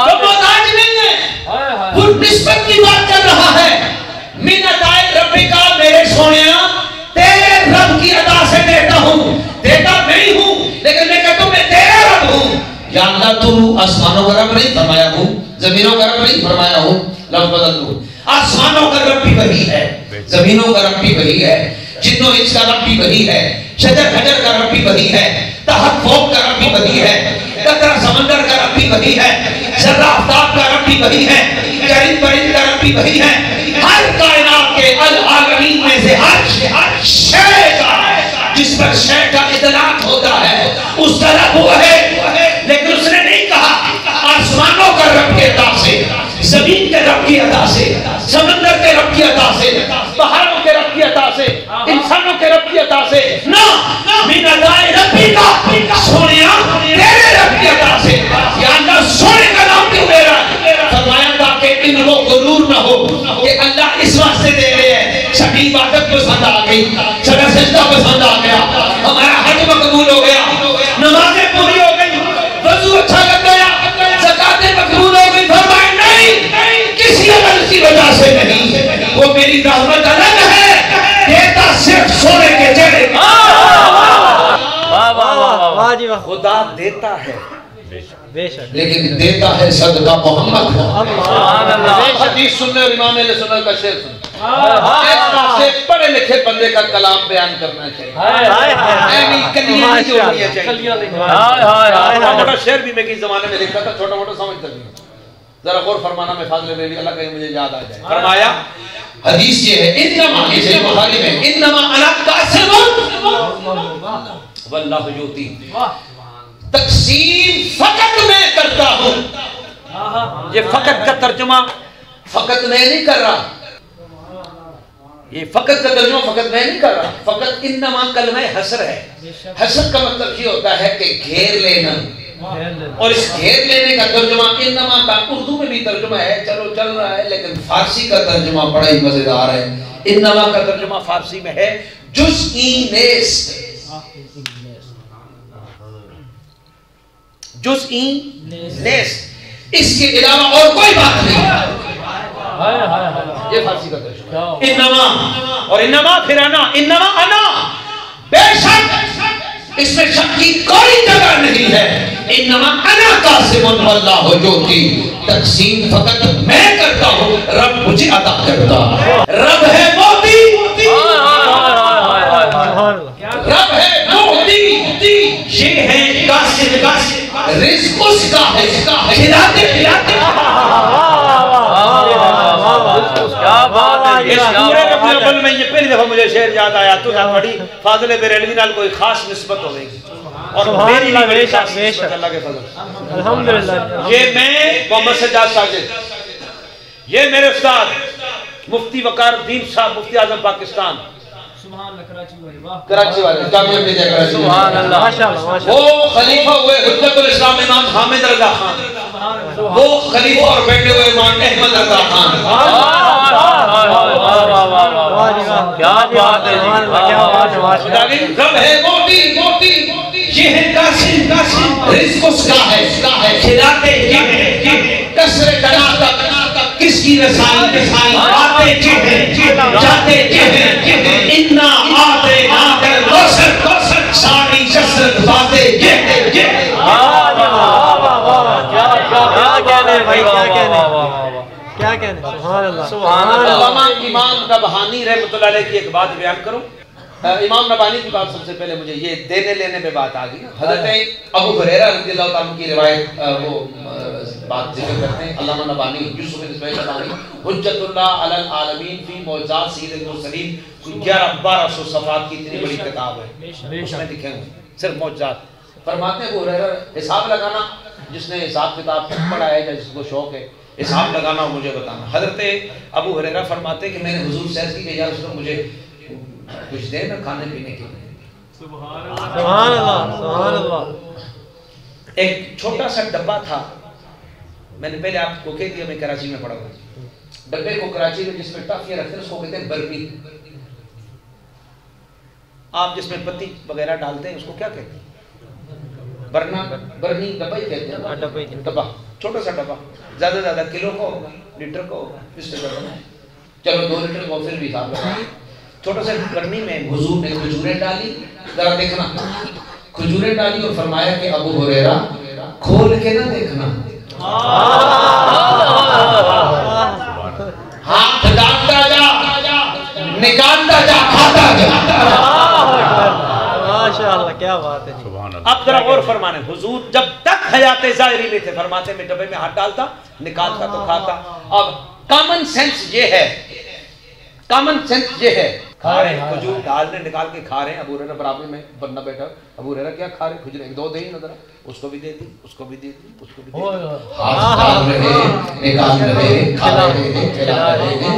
جو محتاج نہیں ہے وہ نسبت کی بات کر رہا ہے. من عطا ربک، میرے سونیا تیرے رب کی عطا سے دیتا ہوں. دیتا نہیں ہوں لیکن میں کہتا ہوں میں تیرا رب ہوں. یا اللہ تو آسمانوں کا رب نہیں فرمایا ہوں، زمینوں کا رب نہیں فرمایا ہوں. لفظ بدل دو. آسمانوں کا رب بھی وہی ہے، زمینوں کا رب بھی وہی ہے، جنوں انس کا رب بھی وہی ہے، شجر حجر کا رب بھی وہی ہے، تحت فوق کا رب بھی وہی ہے، قطرہ سمندر کا رب بھی وہی ہے، ذرہ آفتاب کا رب بھی وہی ہے، چرند پرند کا رب بھی وہی ہے. ہر کائنات کے العالمین میں سے ہر شے کا، جس پر شے کا اطلاق ہوتا ہے اس کا رب وہ ہے. لیکن اس نے نہیں کہا آسمانوں کا رب کے عطا سے، زمین کے رب کی عطا سے، سمندر کے رب کی عطا سے، پہاڑوں کے رب کی عطا سے، انسانوں کے رب کی عطا سے. نہ، من عطا ربک، سونیا تیرے رب کی عطا سے. یا اللہ سونے کا نام کیوں دے رہا ہے؟ فرمایا تاکہ ان کو غرور نہ ہو کہ اللہ اس واسطے دے رہے ہیں سبھی عبادت پسند آ گئی، سبھی سجدہ پسند آ گیا، ہمارا حج مقبول ہو گیا، نمازیں پوری ہو گئی، وضو اچھا لگ گیا، زکاتیں مقبول ہو گئی. فرمایا نہیں، کسی عمل کی وجہ سے نہیں. وہ میری رحمت الگ ہے، دیتا صرف سونے کے چہرے. خدا دیتا ہے لیکن دیتا ہے صدقہ محمد. حدیث سننے اور امام اہل سنت کا شعر سننے، سے پڑھے لکھے بندے کا کلام بیان کرنا چاہیے. کلیاں نہیں جوڑنی چاہیے. چھوٹا موٹا شعر بھی میں کس زمانے میں لکھتا تھا، چھوٹا موٹا سمجھتا بھی. ذرا غور فرمانا، میں فاضل میں بھی اللہ کہیں مجھے یاد آ جائے. فرمایا حدیث یہ ہے، انما، یہ صحیح بخاری میں، انما انا قاسم واللہ یؤتی. تقسیم فقط میں کرتا ہوں. یہ فقط کا ترجمہ فقط میں نہیں کر رہا. یہ فقط کا ترجمہ فقط میں نہیں کر رہا. فقط انما کلمہ حصر ہے. حصر کا مطلب یہ ہوتا ہے کہ گھیر لینا، اور اس گھیر لینے کا ترجمہ انما کا اردو میں بھی ترجمہ ہے، چلو چل رہا ہے، لیکن فارسی کا ترجمہ بڑا ہی مزیدار ہے. انما کا ترجمہ فارسی میں ہے جزئی نیست. جزئی نیست، اس کے علاوہ اور کوئی بات نہیں. یہ فارسی کا ترجمہ. انما اور انما پھر انا، انما انا، بے شک اس میں شک کی کوئی جگہ نہیں ہے. انما انا قاسم واللہ یؤتی. تقسیم فقط میں کرتا ہوں، رب مجھے عطا کرتا. رب ہے موتی یہ ہے قاسم رزق اس کا ہے کھلاتے کھلاتے کیا بات ہے. اس پورے ربیع الاول میں یہ پہلی دفعہ مجھے شعر یاد آیا تو بڑی فاضل بریلوی نال کوئی خاص نسبت ہو گئی اور میری بھی بڑی خاص نسبت اللہ کے فضل الحمدللہ. یہ میں محمد سجاد ساجد، یہ میرے استاد مفتی وقار الدین صاحب مفتی اعظم پاکستان کراچی والے جامعہ ملیہ کراچی سبحان اللہ ماشاءاللہ ماشاءاللہ. وہ خلیفہ ہوئے حجت الاسلام امام حامد رضا خان، وہ خلیفہ اور بیٹے ہوئے امام احمد رضا خان. کیا بات ہے کیا بات ہے ماشاءاللہ. رب ہے موٹی یہ ہے قاسم رزق اس کا ہے کھلاتے ہیں کسر کنا تک کس کی رسائی آتے جاتے انا آتے ناکر کوثر ساڑی جسرت باتے کیا کہنے سبحان اللہ سبحان اللہ. امام نبہانی رحمۃ اللہ علیہ کی ایک بات بیان کروں. امام نبہانی کی بات سب سے پہلے مجھے یہ دینے لینے پہ بات آ گئی. حضرت ابو ہریرہ رضی اللہ تعالیٰ کی روایت وہ بات ذکر کرتے ہیں. علامہ نبہانی یوسف بن اسماعیل نبہانی حجت اللہ علی العالمین فی معجزات سید المرسلین 1100-1200 صفحات کی اتنی بڑی کتاب ہے، اس میں لکھے ہوئے صرف معجزات. فرماتے ہیں ابو ہریرہ حساب لگانا جس نے حساب کتاب پڑھا ہے یا جس کو شوق ہے حساب لگانا اور مجھے بتانا. حضرت ابو ہریرہ فرماتے ہیں کہ میں نے حضور سے عرض کی کہ یا رسول اللہ مجھے کچھ دے نا کھانے پینے کے لیے. سبحان اللہ سبحان اللہ. ایک چھوٹا سا ڈبہ تھا، میں نے پہلے آپ کو کہہ دیا میں کراچی میں پڑھا ہوں. ڈبے کو کراچی میں جس میں ٹافیاں رکھتے ہیں اس کو کہتے ہیں برنی. آپ جس میں پتی وغیرہ ڈالتے ہیں اس کو کیا کہتے ہیں؟ برنی ڈبہ ہی کہتے ہیں. ڈبہ چھوٹا سا ڈبہ زیادہ زیادہ کلو کا ہوگا لیٹر کا ہوگا اس سے ڈبہ چلو 2 لیٹر کا پھر بھی حساب لگا. چھوٹا سا برنی میں حضور نے کھجوریں ڈالی. ذرا دیکھنا کھجوریں ڈالی اور فرمایا کہ ابو ہریرہ کھول کے نہ دیکھنا، ہاتھ ڈالتا جا نکالتا جا کھاتا جا. ماشاءاللہ کیا بات ہے. اب ذرا غور فرمانے حضور جب تک حیات ظاہری میں تھے فرماتے میں ڈبے میں ہاتھ ڈالتا نکالتا تو کھاتا. اب کامن سینس یہ ہے کھا رہے ہیں کھجور ڈال نے نکال کے کھا رہے ہیں. ابو ہریرہ برابر میں بندہ بیٹھا. ابو ہریرہ کیا کھا رہے کھجور 1-2 دے ہی نظر اس کو بھی دے دی اس کو بھی دے دی اس کو بھی دے دی. ہاتھ ڈال رہے نکال رہے کھا رہے کھلا رہے.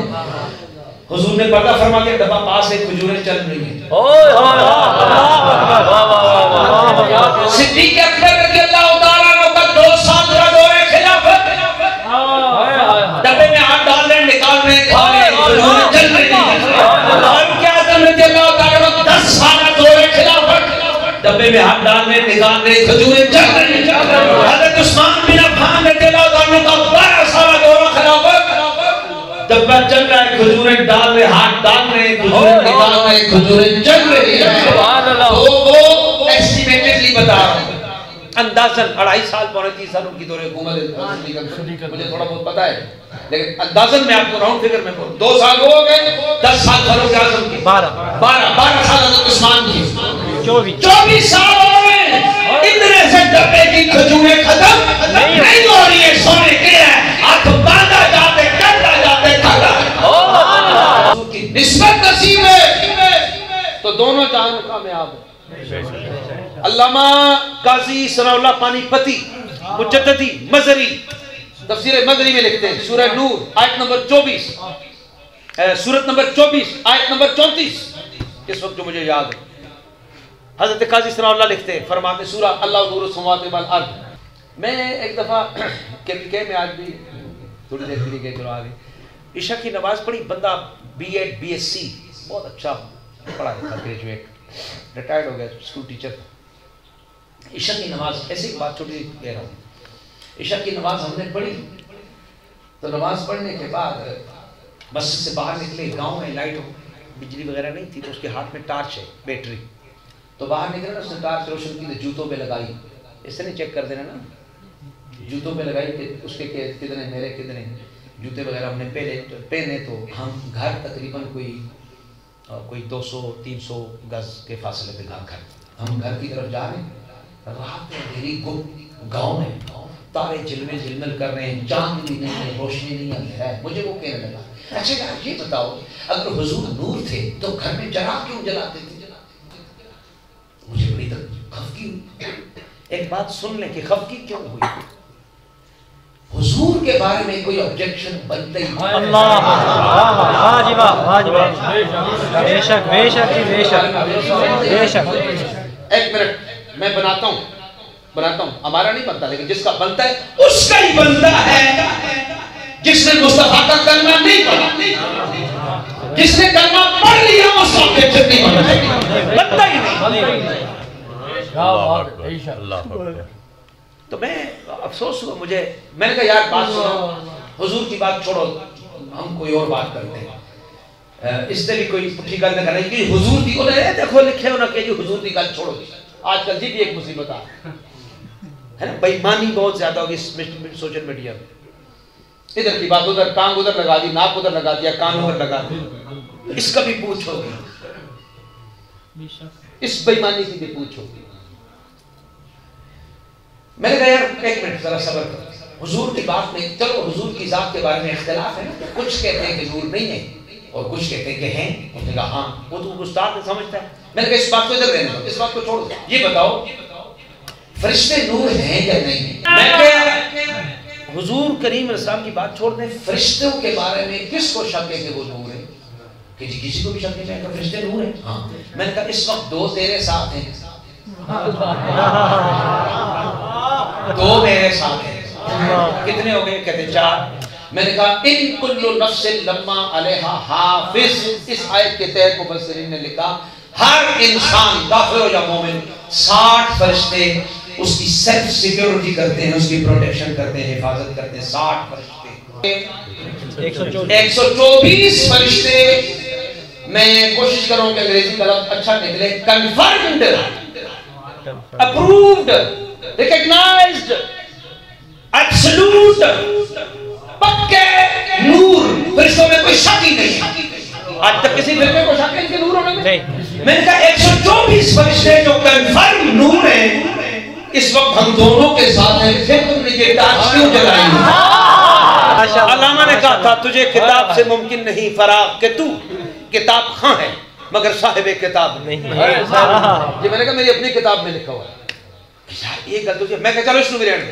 حضور نے پردہ فرما کے ڈبہ پاس ہے کھجوریں چل رہی ہیں. صدیق اکبر رضی اللہ تعالیٰ عنہ کا 2 سال کا دور خلافت. ڈبے میں ہاتھ ڈال رہے نکال رہے کھا رہے کھجوریں چل رہی ہیں. فاروق اعظم رضی اللہ تعالیٰ عنہ 10 سال کا دور خلافت. ڈبے میں ہاتھ ڈال رہے نکال رہے کھجوریں چل رہی ہیں. حضرت عثمان بن عفان رضی اللہ تعالیٰ عنہ کا 12 سال کا دور خلافت. ڈبہ چل رہا ہے کھجوریں ڈال رہے ہاتھ ڈال رہے کھجوریں نکال رہے کھجوریں چل رہی ہیں. تو وہ ایسٹیمیٹڈلی بتا رہا ہوں اندازاً 2.5 سال 3 سال ان کی دور حکومت مجھے تھوڑا بہت پتا ہے لیکن اندازاً میں آپ کو راؤنڈ فگر میں 2 سال ہو گئے 10 سال فاروق اعظم کی 12 سال حضرت عثمان کی 24 سال ہو گئے. اتنے سے ڈبے کی کھجوریں ختم نہیں ہو رہی ہے. سونے کے ہاتھ باندھا جاتے کرتا جاتے کھاتا کی نسبت نصیب ہے تو دونوں جہان کامیاب ہیں. علامہ قاضی ثناء اللہ پانی پتی مجددی مظہری تفسیر مظہری میں لکھتے ہیں سورہ نور آیت نمبر 24 سورت نمبر 24 آیت نمبر 34 اس وقت جو مجھے یاد ہے. حضرت قاضی ثناء اللہ لکھتے ہیں فرماتے سورہ اللہ نور السماوات والارض. میں ایک دفعہ کے میں آج بھی تھوڑی دیر کے لیے گئے چلو آگے عشاء کی نماز پڑھی. بندہ B.Ed B.Sc بہت اچھا پڑھایا تھا گریجویٹ ریٹائرڈ ہو گیا اسکول ٹیچر تھا. عشاء کی نماز ایسی بات چھوٹی کہہ رہا ہوں. عشاء کی نماز ہم نے پڑھی تو نماز پڑھنے کے بعد مسجد سے باہر نکلے. گاؤں میں لائٹ بجلی وغیرہ نہیں تھی تو اس کے ہاتھ میں ٹارچ ہے بیٹری. تو باہر نکلے نا اس نے ٹارچ روشن کی تو جوتوں پہ لگائی. اس سے نہیں چیک کر دینا نا جوتوں پہ لگائی کہ اس کے کتنے میرے کتنے جوتے وغیرہ ہم نے پہنے. تو ہم گھر تقریباً کوئی 200-300 گز کے فاصلے پہ گھر ہم گھر کی طرف جا رہے ہیں. رات اندھیری گاؤں میں تارے جلوے جلمل کر رہے ہیں، چاند بھی نہیں ہے، روشنی نہیں ہے۔ مجھے وہ کہنے لگا اچھا یار یہ بتاؤ اگر حضور نور تھے تو گھر میں چراغ کیوں جلاتے تھے؟ مجھے بڑی خفگی ہوئی۔ ایک بات سن لیں کہ خفگی کیوں ہوئی؟ حضور کے بارے میں کوئی آبجیکشن بنتا ہی نہیں۔ اللہ واہ جی واہ، واہ جی واہ، بے شک بے شک جی بے شک بے شک۔ ایک منٹ میں بناتا ہوں ہمارا نہیں بنتا، لیکن جس کا بنتا ہے اس کا ہی بنتا ہے۔ جس نے مصطفیٰ کا کلمہ نہیں پڑھا، جس نے کلمہ پڑھ لیا اس کا آبجیکشن نہیں بنتا ہی نہیں۔ تو میں افسوس ہوا مجھے، میں نے کہا یار بات سنو، حضور کی بات چھوڑو، ہم کوئی اور بات کرتے ہیں۔ اس سے بھی کوئی پٹھی گل نہ کرنا کہ حضور کی انہیں دیکھو لکھے ہونا کہ حضور کی گل چھوڑو۔ آج کل جی بھی ایک مصیبت ہے نا، بےایمانی بہت زیادہ ہوگی سوشل میڈیا میں۔ ادھر کی بات ادھر، ٹانگ ادھر لگا دی، ناک ادھر لگا دیا، کان ادھر لگا دیا، اس کا بھی پوچھ ہوگی، اس بےایمانی کی بھی پوچھ ہوگی۔ میں نے کہا یار ایک منٹ ذرا صبر کرو، حضور کی بات میں چلو، حضور کی ذات کے بارے میں اختلاف ہے نا، کچھ کہتے ہیں کہ حضور نہیں ہے اور کچھ کہتے ہیں کہ ہیں۔ اس نے کہا ہاں، وہ تو استاد سمجھتا ہے۔ میں نے کہا اس بات کو ادھر رہنے دو، اس بات کو چھوڑ دو، یہ بتاؤ فرشتے نور ہیں یا نہیں؟ میں کہا حضور کریم علیہ السلام کی بات چھوڑ دیں، فرشتوں کے بارے میں کس کو شک ہے کہ وہ نور ہے؟ کہ جی کسی کو بھی شک نہیں ہے کہ فرشتے نور ہیں؟ ہاں۔ میں نے کہا اس وقت دو تیرے ساتھ ہیں، دو میرے ساتھ ہیں، کتنے ہو گئے؟ کہتے چار۔ میں نے کہا ان کل نفس لما علیہا حافظ، اس آیت کے تحت مفسرین نے لکھا ہر انسان کافر ہو یا مومن 60 فرشتے اس کی سیلف سیکیورٹی کرتے ہیں، اس کی پروٹیکشن کرتے ہیں، حفاظت کرتے ہیں۔ 60 فرشتے، 124 فرشتے۔ میں کوشش کروں کہ انگریزی کا لفظ اچھا نکلے، کنفرمڈ، اپرووڈ، ریکگنائزڈ، ایبسولوٹ، پکے نور، فرشتوں میں کوئی شک ہی نہیں۔ آج تک کسی فرقے کو شک ہے ان کے نور ہونے میں؟ میں نے کہا 124 فرشتے جو کنفرم نور ہیں، اس وقت ہم دونوں کے ساتھ ہیں، پھر تم نے یہ ٹارچ کیوں جلائی؟ علامہ نے کہا تھا تجھے کتاب سے ممکن نہیں فراغ کہ تو کتاب خواں ہے مگر صاحب کتاب نہیں ہے۔ یہ میں نے کہا میری اپنی کتاب میں لکھا ہوا ہے یار، یہ غلط ہو۔ میں کہا چلو اس کو بھی رہنے دے،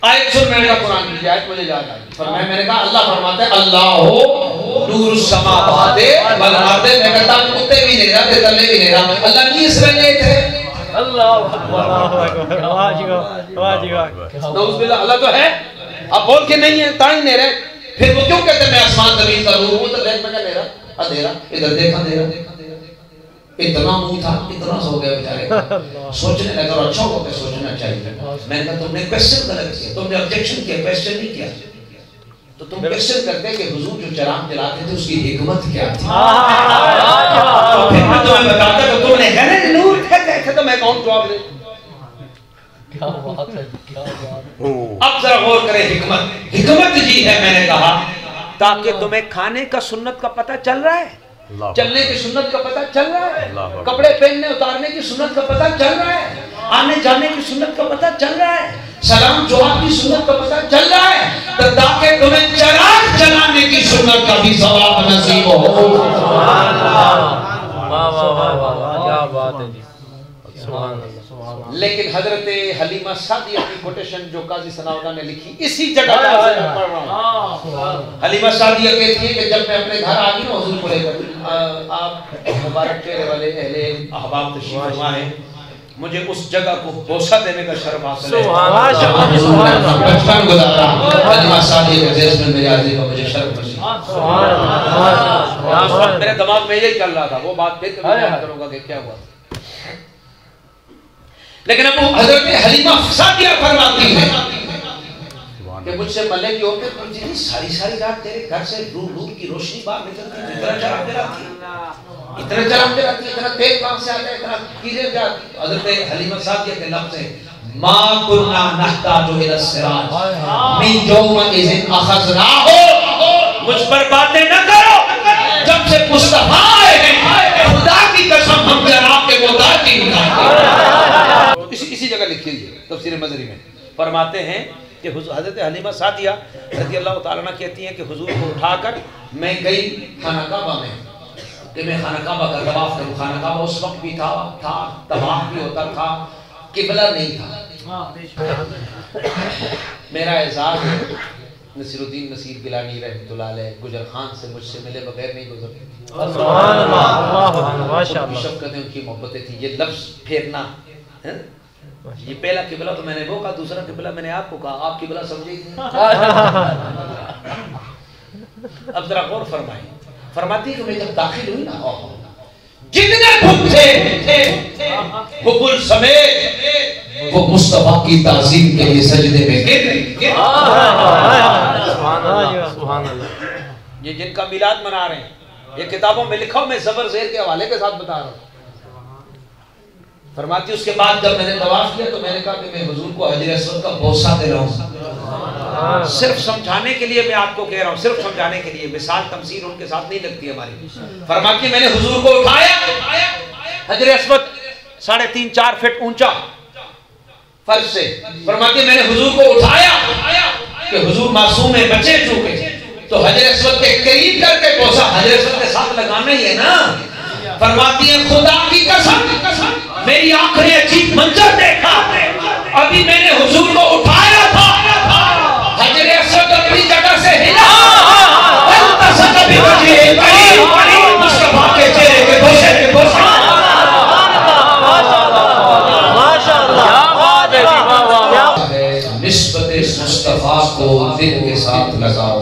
آیت سن۔ میں نے کہا قرآن کی آیت مجھے یاد آئی، فرمایا میں نے کہا اللہ فرماتا ہے اللہ نور السماوات والارض۔ میں کہتا ہوں کتے بھی نہیں رہا، تلے بھی نہیں رہا، اللہ کی اس میں نیت ہے۔ اللہ اکبر، واہ جی واہ، واہ جی واہ۔ نعوذ باللہ، اللہ تو ہے، اب بول کے نہیں ہے تاں ہی نہیں رہے۔ پھر وہ کیوں کہتے ہیں میں آسمان زمین کا نور ہوں؟ تو دیکھ میں کہا نیرا اندھیرا، ادھر دیکھا اندھیرا، اتنا منہ تھا اتنا سو گیا بیچارے۔ سوچنے لگا اور اچھا ہو کے سوچنا چاہیے۔ میں نے کہا تم نے کویسچن غلط کیا، تم نے آبجیکشن کیا، کویسچن نہیں کیا۔ تو تم کویسچن کرتے کہ حضور جو چراغ جلاتے تھے اس کی حکمت کیا تھی؟ پھر میں تمہیں بتاتا تو تم نے کہا نا نور تھے تو میں کون جواب دے؟ اب ذرا غور کریں حکمت، حکمت جی ہے میں نے کہا تاکہ تمہیں کھانے کا سنت کا پتہ چل رہا ہے، چلنے کی سنت کا پتہ چل رہا ہے، کپڑے پہننے اتارنے کی سنت کا پتہ چل رہا ہے، آنے جانے کی سنت کا پتہ چل رہا ہے، سلام جواب کی سنت کا پتہ چل رہا ہے، تو تاکہ تمہیں چراغ جلانے کی سنت کا بھی ثواب نصیب ہو۔ سبحان اللہ، واہ واہ واہ واہ، کیا بات ہے جی، سبحان اللہ۔ لیکن حضرت حلیمہ سعدیہ کی کوٹیشن جو قاضی ثناءاللہ نے لکھی اسی جگہ سے میں پڑھ رہا ہوں۔ حلیمہ سعدیہ کہتی ہے کہ جب میں اپنے گھر آ گئی نا حضور کو لے کر، آپ مبارک چہرے والے اہل احباب تشریف فرما ہیں، مجھے اس جگہ کو بوسہ دینے کا شرف حاصل ہے۔ بچپن گزارا حلیمہ سعدیہ کے دیس میں میرے عزیز کو مجھے شرف نصیب۔ میرے دماغ میں یہی چل رہا تھا، وہ بات پھر کبھی بیان کروں گا کہ کیا ہوا۔ لیکن اب حضرت حلیمہ سعدیہ فرماتی ہے کہ مجھ سے ملنے کی عورتیں پوچھتی ہیں ساری ساری رات تیرے گھر سے نور کی روشنی باہر نکلتی ہے، اتنا چراغ جلاتی ہے، اتنا چراغ جلاتی ہے، اتنا تیل کہاں سے آتا ہے، اتنا چیزیں جاتی۔ حضرت حلیمہ سعدیہ کے لفظ ہیں ما كنا نحتاج الى السراج من يومئذ اخذناه، مجھ پر باتیں نہ کرو، جب سے مصطفیٰ آئے ہیں خدا کی قسم ہم جناب کے محتاج نہیں ہوتے۔ اسی جگہ لکھی ہوئی ہے تفسیر مظہری میں، فرماتے ہیں کہ حضرت حلیمہ سعدیہ رضی اللہ تعالیٰ عنہ کہتی ہیں کہ حضور کو اٹھا کر میں گئی خانہ کعبہ میں کہ میں خانہ کعبہ کا طواف کروں. خانہ کعبہ اس وقت بھی تھا طواف بھی ہوتا تھا، قبلہ نہیں تھا. میرا اعزاز نصیر الدین نصیر گیلانی رحمۃ اللہ علیہ گجر خان سے مجھ سے ملے بغیر نہیں گزرتے. سبحان اللہ، ماشاءاللہ. شفقتیں ان کی محبتیں تھیں. یہ لفظ پھیرنا، یہ پہلا قبلہ تو میں نے وہ کہا، دوسرا قبلہ میں نے آپ کو کہا، آپ قبلہ سمجھے ہی نہیں. اب ذرا غور فرمائیں. فرماتی کہ میں جب داخل ہوئی نا، جتنے بت تھے وہ کل سمیت وہ مصطفیٰ کی تعظیم کے لیے سجدے میں گر. سبحان اللہ. یہ جن کا میلاد منا رہے ہیں، یہ کتابوں میں لکھا ہوں، میں زبر زیر کے حوالے کے ساتھ بتا رہا ہوں. فرماتی اس کے بعد جب میں نے طواف کیا تو میں نے کہا کہ میں حضور کو حجر اسود کا بوسہ دے رہا ہوں. صرف سمجھانے کے لیے میں آپ کو کہہ رہا ہوں، صرف سمجھانے کے لیے، مثال تمثیل ان کے ساتھ نہیں لگتی ہماری. فرماتی میں نے حضور کو اٹھایا، حجر اسود 3.5-4 فٹ اونچا فرش سے. فرماتی میں نے حضور کو اٹھایا کہ حضور معصوم ہیں، بچے چوکے، تو حجر اسود کے قریب کر کے بوسہ حجر اسود کے ساتھ لگانا ہی ہے نا. فرماتی ہیں خدا کی قسم میری آنکھ نے عجیب منظر دیکھا. ابھی میں نے حضور کو اٹھایا تھا، حجر اسود اپنی جگہ سے ہلا، التصق بوجہ کریم، مصطفیٰ کے چہرے کے بوسے کے بوسے. نسبت مصطفیٰ کو دل کے ساتھ لگاؤ.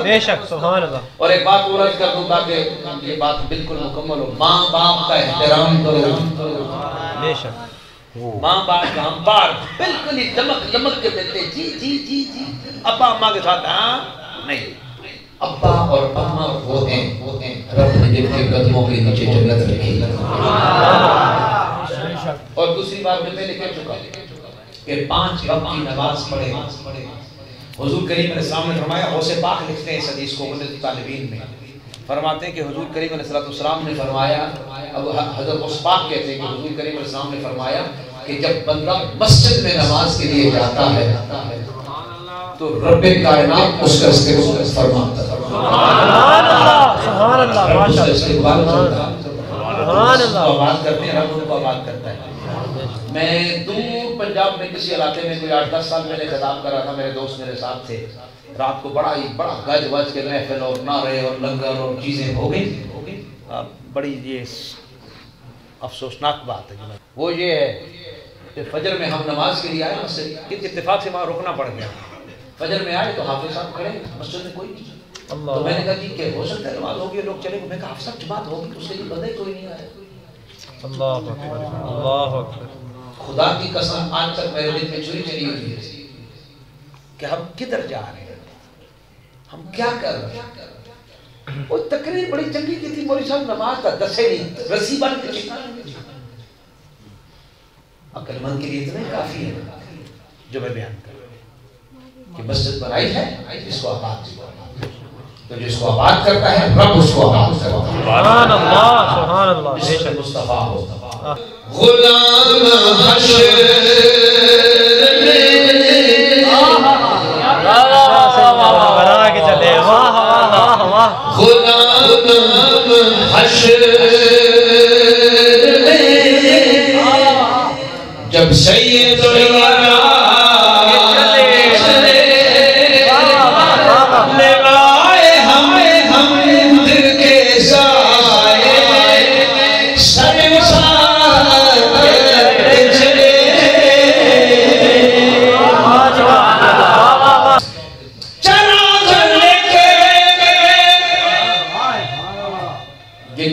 بے شک. سبحان اللہ. اور ایک بات اور عرض کر دوں تاکہ یہ بات بالکل مکمل ہو. ماں باپ کا احترام کرو. بے شک. ماں باپ کا ہم بار بالکل ہی دمک دمک کے دیتے جی جی جی جی. ابا اماں کے ساتھ ہاں نہیں. ابا اور اماں وہ ہیں رب نے جن کے قدموں کے نیچے جنت رکھی. اور دوسری بات میں پہلے کہہ چکا کہ 5 وقت کی نماز پڑھے. حضور کریم علیہ السلام نے فرمایا، غوث پاک لکھتے ہیں اس حدیث کو غنیۃ طالبین میں، فرماتے ہیں کہ حضور کریم علیہ السلام نے فرمایا، اب حضرت غوث پاک کہتے ہیں کہ حضور کریم علیہ السلام نے فرمایا کہ جب بندہ مسجد میں نماز کے لیے جاتا ہے تو رب کائنات اس کا استقبال فرماتا ہے. سبحان اللہ. ماشاءاللہ. سبحان اللہ. آباد کرتے ہیں، رب ان کو آباد کرتا ہے. میں دور پنجاب میں کسی علاقے میں کوئی 8-10 سال میں نے خطاب کر رہا تھا. میرے دوست میرے ساتھ تھے. رات کو بڑا گج وج کے محفل اور نعرے اور لنگر اور چیزیں ہو گئی. بڑی یہ افسوسناک بات ہے. وہ یہ ہے کہ فجر میں ہم نماز کے لیے آئے مسجد، کس اتفاق سے وہاں رکنا پڑ گیا. فجر میں آئے تو حافظ صاحب کھڑے، مسجد میں کوئی نہیں. تو میں نے کہا جی کہ ہو سکتا ہے نماز ہوگی لوگ چلے گئے. میں کہا حافظ صاحب جماعت ہوگی تو اس کے لیے بندہ ہی کوئی نہیں آیا. اللہ اکبر. اللہ اکبر. خدا کی قسم آج تک میرے دل میں چوری چلی ہوئی ہے کہ ہم کدھر جا رہے ہیں، ہم کیا کر رہے ہیں. وہ تقریر بڑی چنگی کی تھی، مولوی صاحب نماز کا دسے نہیں، رسی بن کے چکا. عقل مند کے لیے اتنا ہی کافی ہے جو میں بیان کر رہا ہوں کہ مسجد بنائی ہے جس کو آباد کیا، تو جس کو آباد کرتا ہے رب اس کو آباد کرتا ہے. سبحان اللہ. سبحان اللہ. بے شک. مصطفیٰ ہو غلام حشر بنا کے چلے. واہ واہ واہ. غلام حشر جب سید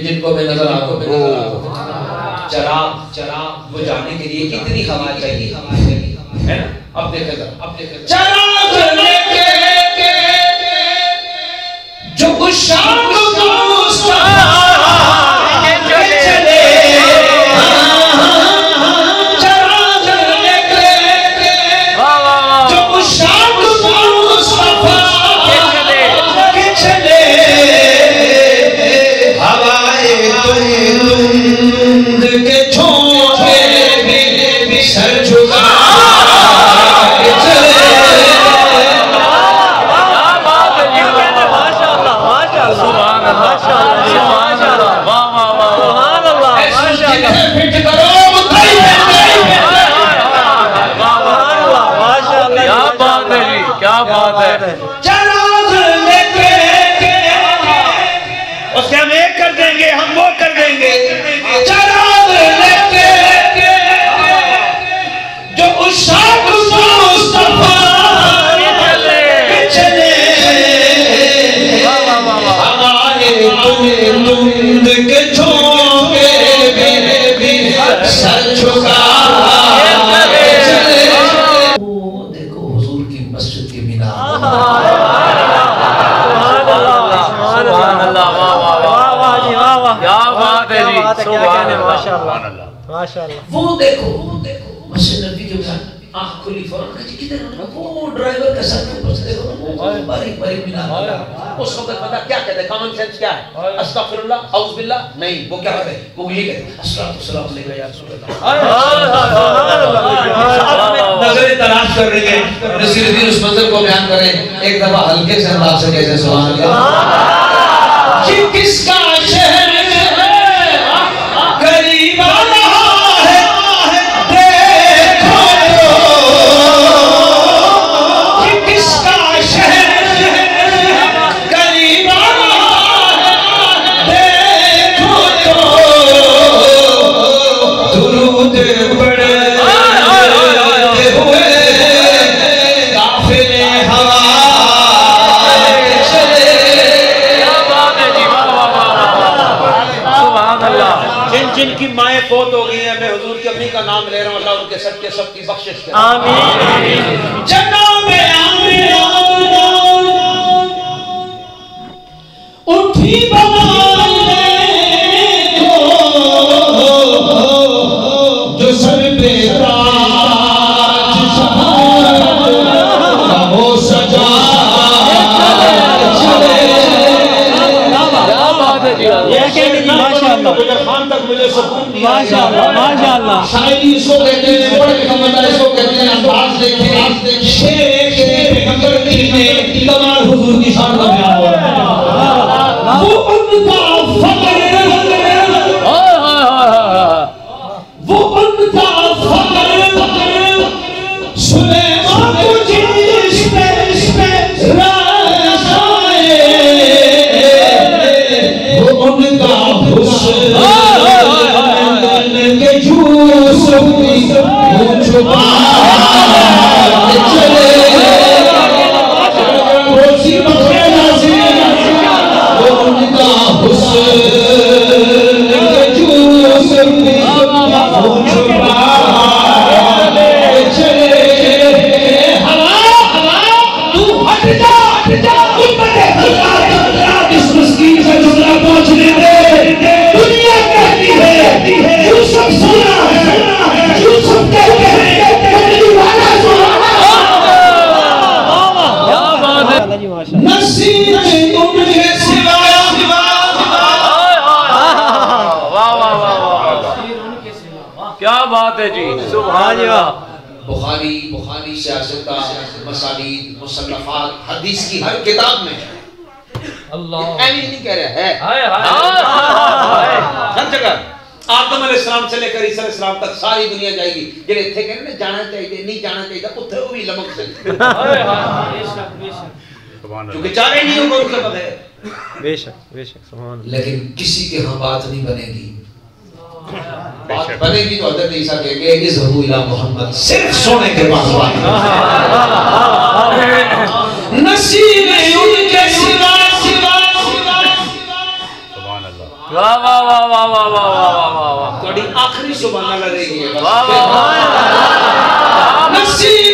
جن کو میں نظر آنکھوں پہ نظر آتا چراغ بجھانے کے لیے کتنی ہوا چاہیے ہے نا. اب دیکھیں ذرا چراغ لے کے جو گشاد چلے چراغ لے کے جو گشاد چلے ہوائے تند کے چھوڑ چراغ لے کے اس سے ہم ایک کر دیں گے، ہم وہ کر دیں گے، چراغ لے کے جو اشاق مصطفیٰ چلے ہمارے تند کے جھونکے بھی سر جھکا چلے۔ دیکھو حضور کی مسجد کی مینار، سبحان اللہ، واہ واہ جی، واہ واہ، کیا بات ہے جی، سبحان اللہ، ماشاءاللہ ماشاءاللہ۔ وہ دیکھو مسجد نبی کے بعد آنکھ کھلی فوراً کہا جی کدھر ہونا، وہ ڈرائیور کے ساتھ اوپر سے دیکھو وہ باریک باریک مینار، اس وقت پتا کیا کہتے ہیں، کامن سینس کیا ہے، استغفر اللہ، اعوذ باللہ، نہیں، وہ کیا کہتے ہیں، وہ یہ کہتے ہیں الصلوۃ والسلام علیک یا رسول اللہ۔ نظر تلاش کر رہی ہے، نصیر الدین اس منظر کو بیان کریں ایک دفعہ ہلکے سے انداز سے کہتے ہیں سبحان اللہ۔ یہ کس کا شہر ہے قریب آ رہا ہے دیکھو تو، یہ کس کا شہر قریب آ رہا ہے دیکھو تو، درود پڑھتے ہوئے قافلے ہوا چلے۔ جن کی مائیں فوت ہو گئی ہیں، میں حضور کی امی کا نام لے رہا ہوں، اللہ ان کے صدقے سب کی بخشش کرے۔ آمین۔ جناب آمینہ اٹھی بلائے کو جو سر پہ تاج شہادت کا ہو سجا چلے۔ گجر خان تک مجھے سکون دیا، ماشاءاللہ ماشاءاللہ۔ شاعری اس کو کہتے ہیں، بڑے لکھا بندہ اس کو کہتے ہیں، انداز دیکھیں شیر پیغمبر کی میں کمال حضور کی شان کا بیان ہو رہا ہے۔ وہ ان کا فقر، وہ ان کا فقر سلیمان کو جس پہ راز آئے، وہ ان کا حسن کہ یوسف کی چھپا چلے۔ روزی بخشے ناظرین، وہ ان کا حسن کہ یوسف کی چھپا چلے۔ ہوا تو ہٹ جا، امت حضرات اس مسکین سے جملہ پہنچنے دے۔ دنیا کہتی ہے یوسف سونا ہے، یوسف کہتے ہیں کملی والا سونا ہے۔ نصیب تم کے سوا، کیا بات ہے جی، سبحان اللہ۔ بخاری سیاست، مسانید، مصنفات، حدیث کی ہر کتاب میں اللہ ایویں نہیں کہہ رہا ہے، ہر جگہ آدم علیہ السلام سے لے کر عیسیٰ علیہ السلام تک ساری دنیا جائے گی، جنہیں اتھے کہنے نا جانا چاہیے نہیں جانا چاہیے، اتھے وہ بھی لمک سے، کیونکہ چارے نہیں ہوگا ان سے پتہ ہے۔ بے شک بے شک، سبحان اللہ۔ لیکن کسی کے ہاں بات نہیں بنے گی، بات بنے گی تو حضرت عیسیٰ کہے گے اذهبوا الى محمد، صرف سونے کے پاس بات نصیب ان کے سوا، واہ واہ واہ واہ واہ واہ واہ واہ، تھوڑی آخری سبحان اللہ رہے گی، واہ واہ واہ، نصیب